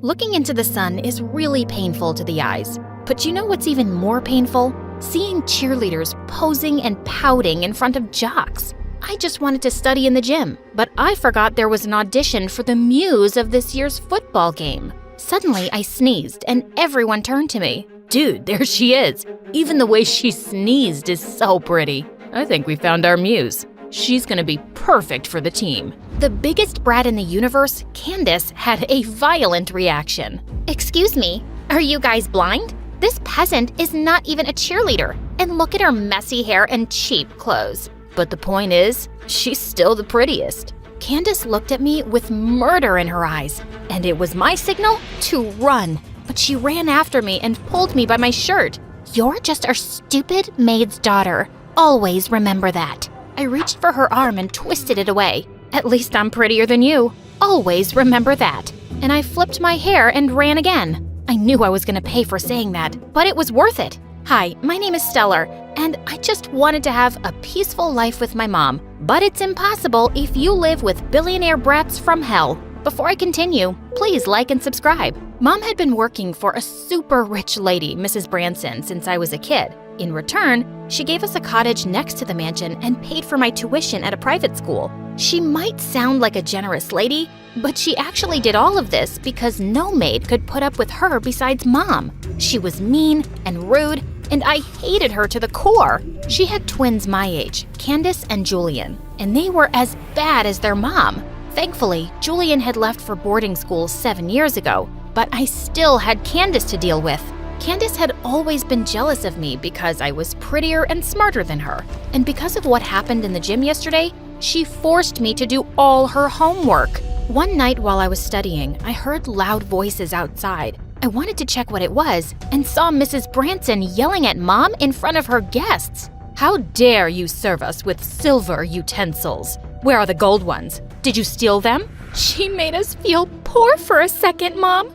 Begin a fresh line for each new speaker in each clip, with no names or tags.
Looking into the sun is really painful to the eyes. But you know what's even more painful? Seeing cheerleaders posing and pouting in front of jocks. I just wanted to study in the gym, but I forgot there was an audition for the muse of this year's football game. Suddenly, I sneezed and everyone turned to me. Dude, there she is. Even the way she sneezed is so pretty. I think we found our muse. She's gonna be perfect for the team. The biggest brat in the universe, Candace, had a violent reaction. Excuse me, are you guys blind? This peasant is not even a cheerleader, and look at her messy hair and cheap clothes. But the point is, she's still the prettiest. Candace looked at me with murder in her eyes, and it was my signal to run. But she ran after me and pulled me by my shirt. You're just our stupid maid's daughter. Always remember that. I reached for her arm and twisted it away. At least I'm prettier than you. Always remember that. And I flipped my hair and ran again. I knew I was gonna pay for saying that, but it was worth it. Hi, my name is Stellar, and I just wanted to have a peaceful life with my mom. But it's impossible if you live with billionaire brats from hell. Before I continue, please like and subscribe. Mom had been working for a super rich lady, Mrs. Branson, since I was a kid. In return, she gave us a cottage next to the mansion and paid for my tuition at a private school. She might sound like a generous lady, but she actually did all of this because no maid could put up with her besides Mom. She was mean and rude, and I hated her to the core. She had twins my age, Candace and Julian, and they were as bad as their mom. Thankfully, Julian had left for boarding school 7 years ago, but I still had Candace to deal with. Candace had always been jealous of me because I was prettier and smarter than her. And because of what happened in the gym yesterday, she forced me to do all her homework. One night while I was studying, I heard loud voices outside. I wanted to check what it was and saw Mrs. Branson yelling at Mom in front of her guests. How dare you serve us with silver utensils? Where are the gold ones? Did you steal them? She made us feel poor for a second, Mom.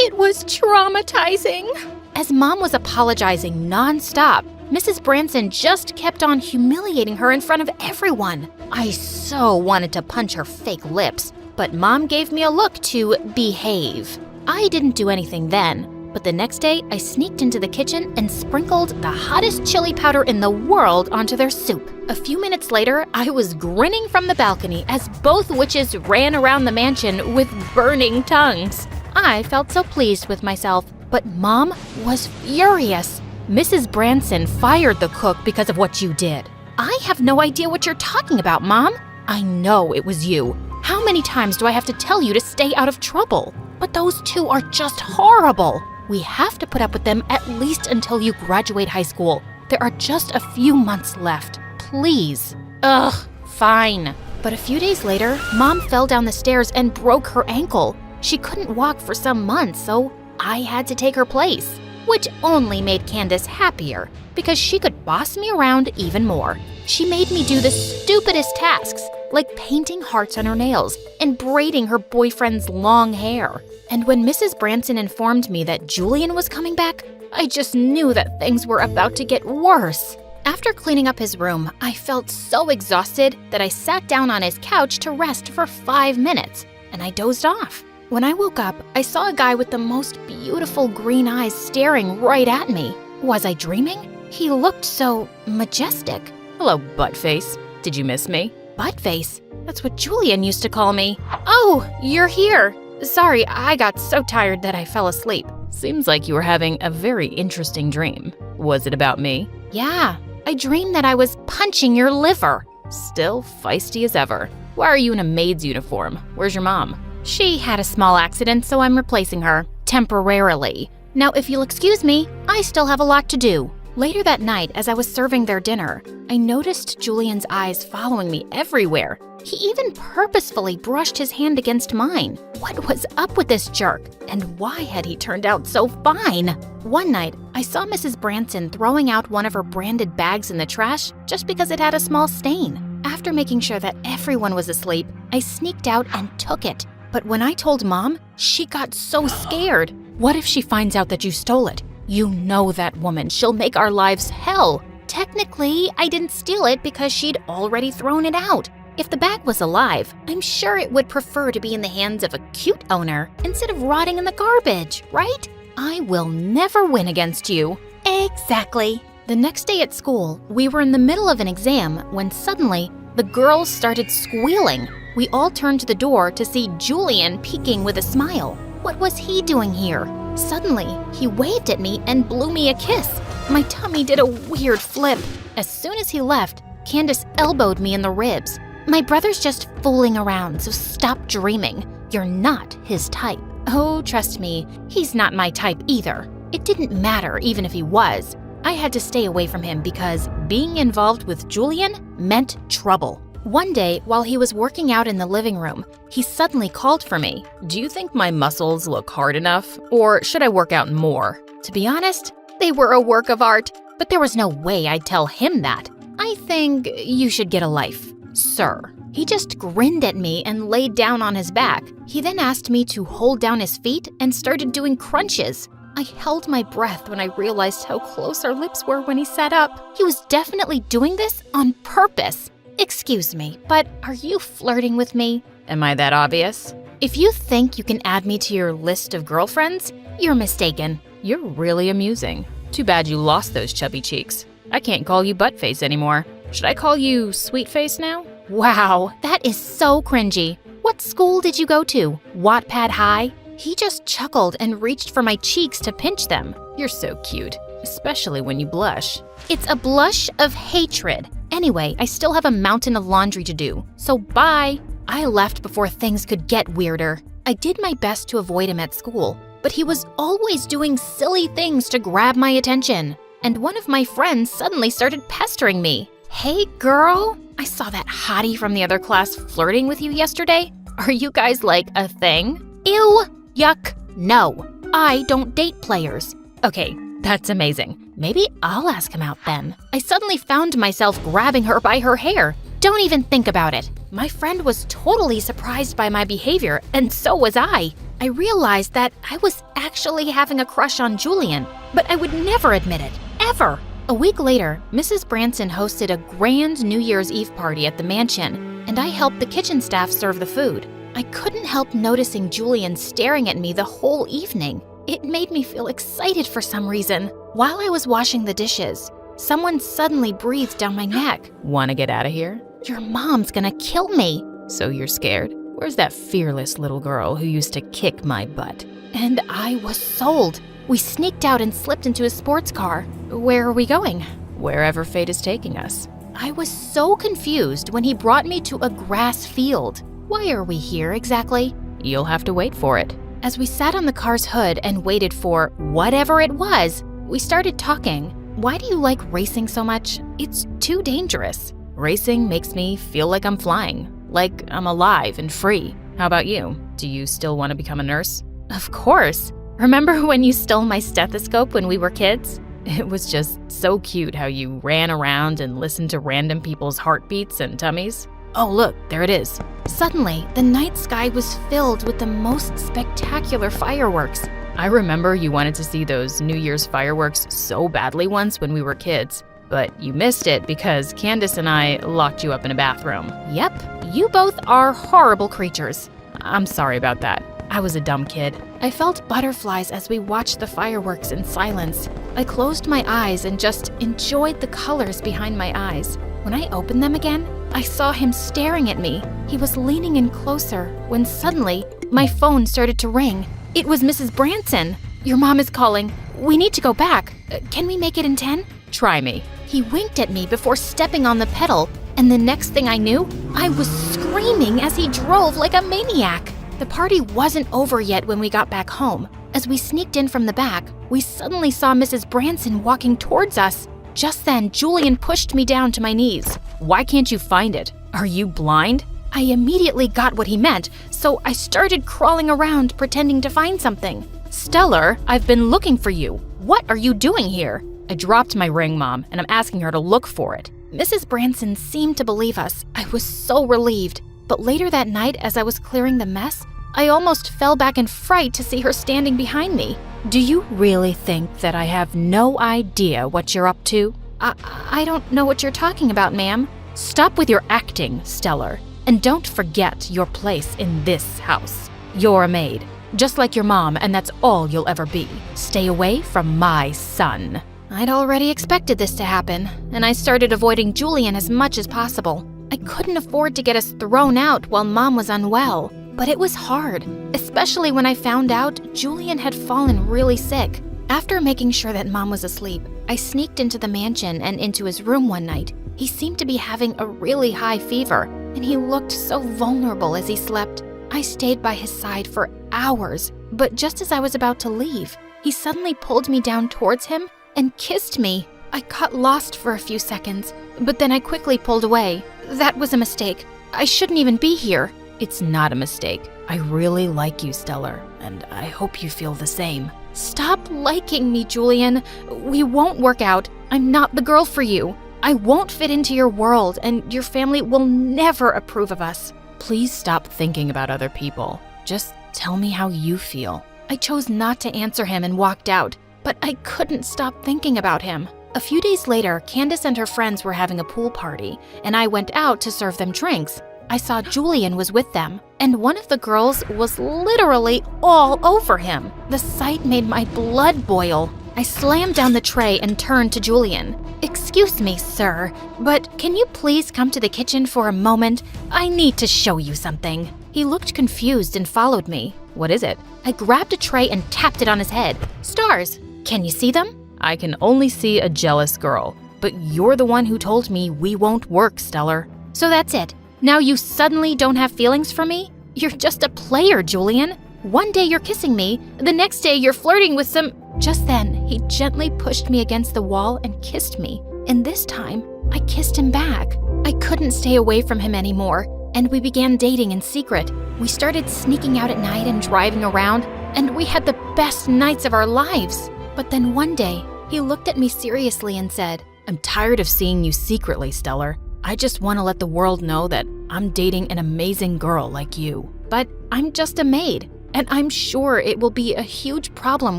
It was traumatizing. As Mom was apologizing nonstop, Mrs. Branson just kept on humiliating her in front of everyone. I so wanted to punch her fake lips, but Mom gave me a look to behave. I didn't do anything then, but the next day I sneaked into the kitchen and sprinkled the hottest chili powder in the world onto their soup. A few minutes later, I was grinning from the balcony as both witches ran around the mansion with burning tongues. I felt so pleased with myself, but Mom was furious. Mrs. Branson fired the cook because of what you did. I have no idea what you're talking about, Mom. I know it was you. How many times do I have to tell you to stay out of trouble? But those two are just horrible. We have to put up with them at least until you graduate high school. There are just a few months left. Please. Ugh, fine. But a few days later, Mom fell down the stairs and broke her ankle. She couldn't walk for some months, so I had to take her place, which only made Candace happier because she could boss me around even more. She made me do the stupidest tasks, like painting hearts on her nails and braiding her boyfriend's long hair. And when Mrs. Branson informed me that Julian was coming back, I just knew that things were about to get worse. After cleaning up his room, I felt so exhausted that I sat down on his couch to rest for 5 minutes, and I dozed off. When I woke up, I saw a guy with the most beautiful green eyes staring right at me. Was I dreaming? He looked so majestic. Hello, Buttface. Did you miss me? Buttface? That's what Julian used to call me. Oh, you're here. Sorry, I got so tired that I fell asleep. Seems like you were having a very interesting dream. Was it about me? Yeah, I dreamed that I was punching your liver. Still feisty as ever. Why are you in a maid's uniform? Where's your mom? She had a small accident, so I'm replacing her, temporarily. Now, if you'll excuse me, I still have a lot to do. Later that night, as I was serving their dinner, I noticed Julian's eyes following me everywhere. He even purposefully brushed his hand against mine. What was up with this jerk? And why had he turned out so fine? One night, I saw Mrs. Branson throwing out one of her branded bags in the trash just because it had a small stain. After making sure that everyone was asleep, I sneaked out and took it. But when I told Mom, she got so scared. What if she finds out that you stole it? You know that woman. She'll make our lives hell. Technically, I didn't steal it because she'd already thrown it out. If the bag was alive, I'm sure it would prefer to be in the hands of a cute owner instead of rotting in the garbage, right? I will never win against you. Exactly. The next day at school, we were in the middle of an exam when suddenly the girls started squealing. We all turned to the door to see Julian peeking with a smile. What was he doing here? Suddenly, he waved at me and blew me a kiss. My tummy did a weird flip. As soon as he left, Candace elbowed me in the ribs. My brother's just fooling around, so stop dreaming. You're not his type. Oh, trust me, he's not my type either. It didn't matter even if he was. I had to stay away from him because being involved with Julian meant trouble. One day, while he was working out in the living room, he suddenly called for me.
Do you think my muscles look hard enough, or should I work out more?
To be honest, they were a work of art, but there was no way I'd tell him that. I think you should get a life, sir. He just grinned at me and laid down on his back. He then asked me to hold down his feet and started doing crunches. I held my breath when I realized how close our lips were when he sat up. He was definitely doing this on purpose. Excuse me, but are you flirting with me?
Am I that obvious?
If you think you can add me to your list of girlfriends, you're mistaken.
You're really amusing. Too bad you lost those chubby cheeks. I can't call you buttface anymore. Should I call you sweetface now?
Wow, that is so cringy. What school did you go to? Wattpad High? He just chuckled and reached for my cheeks to pinch them.
You're so cute, especially when you blush.
It's a blush of hatred. Anyway, I still have a mountain of laundry to do, so bye. I left before things could get weirder. I did my best to avoid him at school, but he was always doing silly things to grab my attention. And one of my friends suddenly started pestering me. Hey girl, I saw that hottie from the other class flirting with you yesterday. Are you guys like a thing? Ew, yuck, no. I don't date players. Okay, that's amazing. Maybe I'll ask him out then. I suddenly found myself grabbing her by her hair. Don't even think about it. My friend was totally surprised by my behavior, and so was I. I realized that I was actually having a crush on Julian, but I would never admit it, ever. A week later, Mrs. Branson hosted a grand New Year's Eve party at the mansion, and I helped the kitchen staff serve the food. I couldn't help noticing Julian staring at me the whole evening. It made me feel excited for some reason. While I was washing the dishes, someone suddenly breathed down my neck.
Wanna get out of here?
Your mom's gonna kill me.
So you're scared? Where's that fearless little girl who used to kick my butt?
And I was sold. We sneaked out and slipped into a sports car. Where are we going?
Wherever fate is taking us.
I was so confused when he brought me to a grass field. Why are we here exactly?
You'll have to wait for it.
As we sat on the car's hood and waited for whatever it was, we started talking. Why do you like racing so much? It's too dangerous.
Racing makes me feel like I'm flying, like I'm alive and free. How about you? Do you still want to become a nurse?
Of course. Remember when you stole my stethoscope when we were kids?
It was just so cute how you ran around and listened to random people's heartbeats and tummies. Oh, look, there it is.
Suddenly, the night sky was filled with the most spectacular fireworks.
I remember you wanted to see those New Year's fireworks so badly once when we were kids, but you missed it because Candace and I locked you up in a bathroom.
Yep, you both are horrible creatures.
I'm sorry about that. I was a dumb kid.
I felt butterflies as we watched the fireworks in silence. I closed my eyes and just enjoyed the colors behind my eyes. When I opened them again, I saw him staring at me. He was leaning in closer when suddenly my phone started to ring. It was Mrs. Branson. Your mom is calling. We need to go back. Can we make it in 10?
Try me.
He winked at me before stepping on the pedal, and the next thing I knew, I was screaming as he drove like a maniac. The party wasn't over yet when we got back home. As we sneaked in from the back, we suddenly saw Mrs. Branson walking towards us. Just then, Julian pushed me down to my knees.
Why can't you find it? Are you blind?
I immediately got what he meant, so I started crawling around pretending to find something.
Stellar, I've been looking for you. What are you doing here? I dropped my ring, Mom, and I'm asking her to look for it.
Mrs. Branson seemed to believe us. I was so relieved. But later that night, as I was clearing the mess, I almost fell back in fright to see her standing behind me.
Do you really think that I have no idea what you're up to?
I don't know what you're talking about, ma'am.
Stop with your acting, Stellar.
And don't forget your place in this house. You're a maid, just like your mom, and that's all you'll ever be. Stay away from my son." I'd already expected this to happen, and I started avoiding Julian as much as possible. I couldn't afford to get us thrown out while Mom was unwell, but it was hard, especially when I found out Julian had fallen really sick. After making sure that Mom was asleep, I sneaked into the mansion and into his room one night. He seemed to be having a really high fever, and he looked so vulnerable as he slept. I stayed by his side for hours, but just as I was about to leave, he suddenly pulled me down towards him and kissed me. I got lost for a few seconds, but then I quickly pulled away. That was a mistake. I shouldn't even be here.
It's not a mistake. I really like you, Stellar, and I hope you feel the same.
Stop liking me, Julian. We won't work out. I'm not the girl for you. I won't fit into your world, and your family will never approve of us.
Please stop thinking about other people. Just tell me how you feel.
I chose not to answer him and walked out, but I couldn't stop thinking about him. A few days later, Candace and her friends were having a pool party, and I went out to serve them drinks. I saw Julian was with them, and one of the girls was literally all over him. The sight made my blood boil. I slammed down the tray and turned to Julian. "Excuse me, sir, but can you please come to the kitchen for a moment? I need to show you something." He looked confused and followed me.
What is it?
I grabbed a tray and tapped it on his head. Stars. Can you see them?
I can only see a jealous girl, but you're the one who told me we won't work, Stellar.
So that's it. Now you suddenly don't have feelings for me? You're just a player, Julian. One day you're kissing me, the next day you're flirting with some... Just then, he gently pushed me against the wall and kissed me. And this time, I kissed him back. I couldn't stay away from him anymore, and we began dating in secret. We started sneaking out at night and driving around, and we had the best nights of our lives. But then one day, he looked at me seriously and said,
I'm tired of seeing you secretly, Stellar. I just want to let the world know that I'm dating an amazing girl like you.
"But I'm just a maid, and I'm sure it will be a huge problem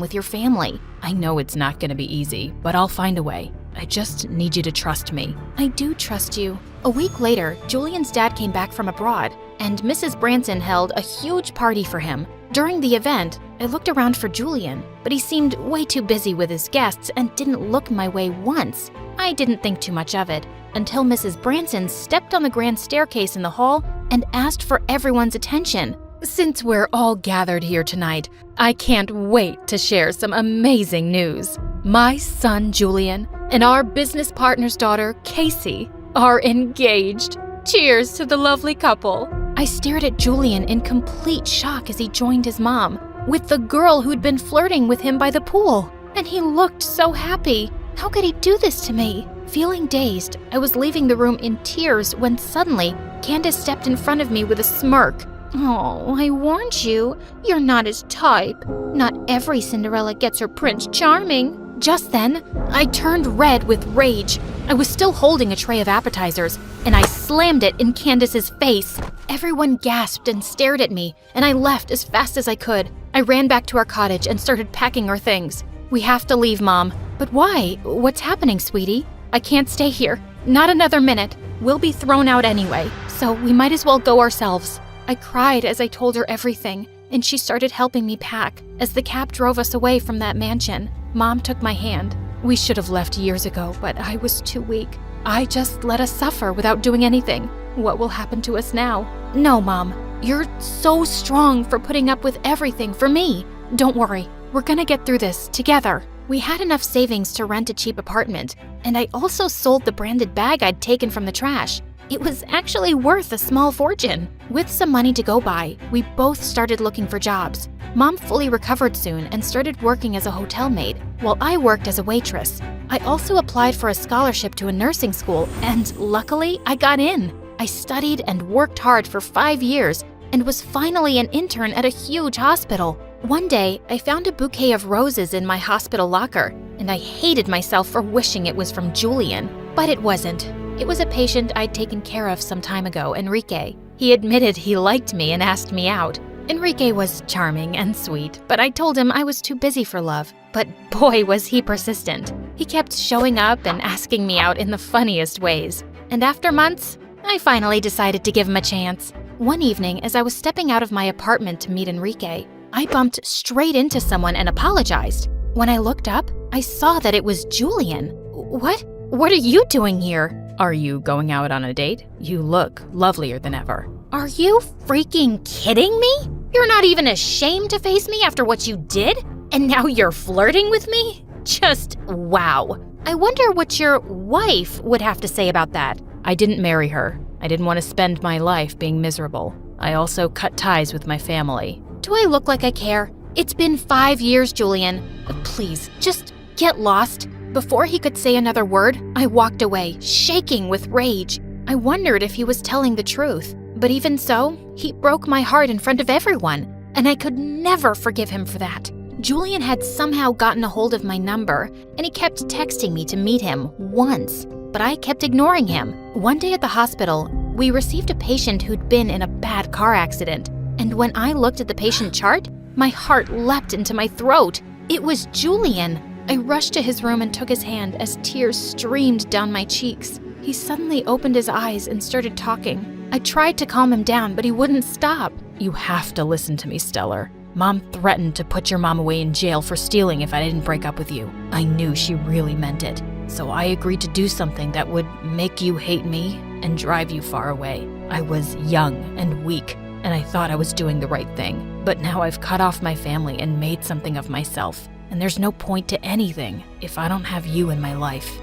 with your family."
I know it's not going to be easy, but I'll find a way. I just need you to trust me.
I do trust you. A week later, Julian's dad came back from abroad, and Mrs. Branson held a huge party for him. During the event, I looked around for Julian, but he seemed way too busy with his guests and didn't look my way once. I didn't think too much of it, until Mrs. Branson stepped on the grand staircase in the hall and asked for everyone's attention.
Since we're all gathered here tonight, I can't wait to share some amazing news. My son, Julian, and our business partner's daughter, Casey, are engaged. Cheers to the lovely couple.
I stared at Julian in complete shock as he joined his mom, with the girl who'd been flirting with him by the pool. And he looked so happy. How could he do this to me? Feeling dazed, I was leaving the room in tears when suddenly, Candace stepped in front of me with a smirk. "Oh, I warned you. You're not his type. Not every Cinderella gets her Prince Charming." Just then, I turned red with rage. I was still holding a tray of appetizers, and I slammed it in Candace's face. Everyone gasped and stared at me, and I left as fast as I could. I ran back to our cottage and started packing our things. "We have to leave, Mom." "But why? What's happening, sweetie?" "I can't stay here. Not another minute. We'll be thrown out anyway, so we might as well go ourselves." I cried as I told her everything, and she started helping me pack. As the cab drove us away from that mansion, Mom took my hand. "We should have left years ago, but I was too weak. I just let us suffer without doing anything. What will happen to us now?" "No, Mom. You're so strong for putting up with everything for me. Don't worry. We're gonna get through this together." We had enough savings to rent a cheap apartment, and I also sold the branded bag I'd taken from the trash. It was actually worth a small fortune. With some money to go by, we both started looking for jobs. Mom fully recovered soon and started working as a hotel maid, while I worked as a waitress. I also applied for a scholarship to a nursing school, and luckily, I got in. I studied and worked hard for 5 years and was finally an intern at a huge hospital. One day, I found a bouquet of roses in my hospital locker, and I hated myself for wishing it was from Julian. But it wasn't. It was a patient I'd taken care of some time ago, Enrique. He admitted he liked me and asked me out. Enrique was charming and sweet, but I told him I was too busy for love. But boy, was he persistent. He kept showing up and asking me out in the funniest ways. And after months, I finally decided to give him a chance. One evening, as I was stepping out of my apartment to meet Enrique, I bumped straight into someone and apologized. When I looked up, I saw that it was Julian. What? What are you doing here?
Are you going out on a date? You look lovelier than ever.
Are you freaking kidding me? You're not even ashamed to face me after what you did? And now you're flirting with me? Just wow. I wonder what your wife would have to say about that.
I didn't marry her. I didn't want to spend my life being miserable. I also cut ties with my family.
Do I look like I care? It's been 5 years, Julian. Please, just get lost. Before he could say another word, I walked away, shaking with rage. I wondered if he was telling the truth. But even so, he broke my heart in front of everyone, and I could never forgive him for that. Julian had somehow gotten a hold of my number, and he kept texting me to meet him once, but I kept ignoring him. One day at the hospital, we received a patient who'd been in a bad car accident, and when I looked at the patient chart, my heart leapt into my throat. It was Julian. I rushed to his room and took his hand as tears streamed down my cheeks. He suddenly opened his eyes and started talking. I tried to calm him down, but he wouldn't stop.
You have to listen to me, Stellar. Mom threatened to put your mom away in jail for stealing if I didn't break up with you. I knew she really meant it. So I agreed to do something that would make you hate me and drive you far away. I was young and weak, and I thought I was doing the right thing. But now I've cut off my family and made something of myself. And there's no point to anything if I don't have you in my life.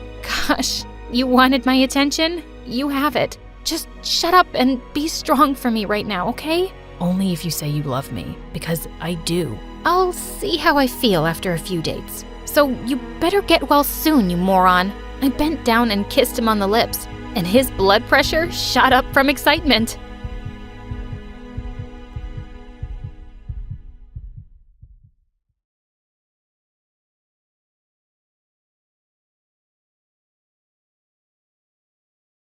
Gosh, you wanted my attention? You have it. Just shut up and be strong for me right now, okay?
Only if you say you love me, because I do.
I'll see how I feel after a few dates. So you better get well soon, you moron. I bent down and kissed him on the lips, and his blood pressure shot up from excitement.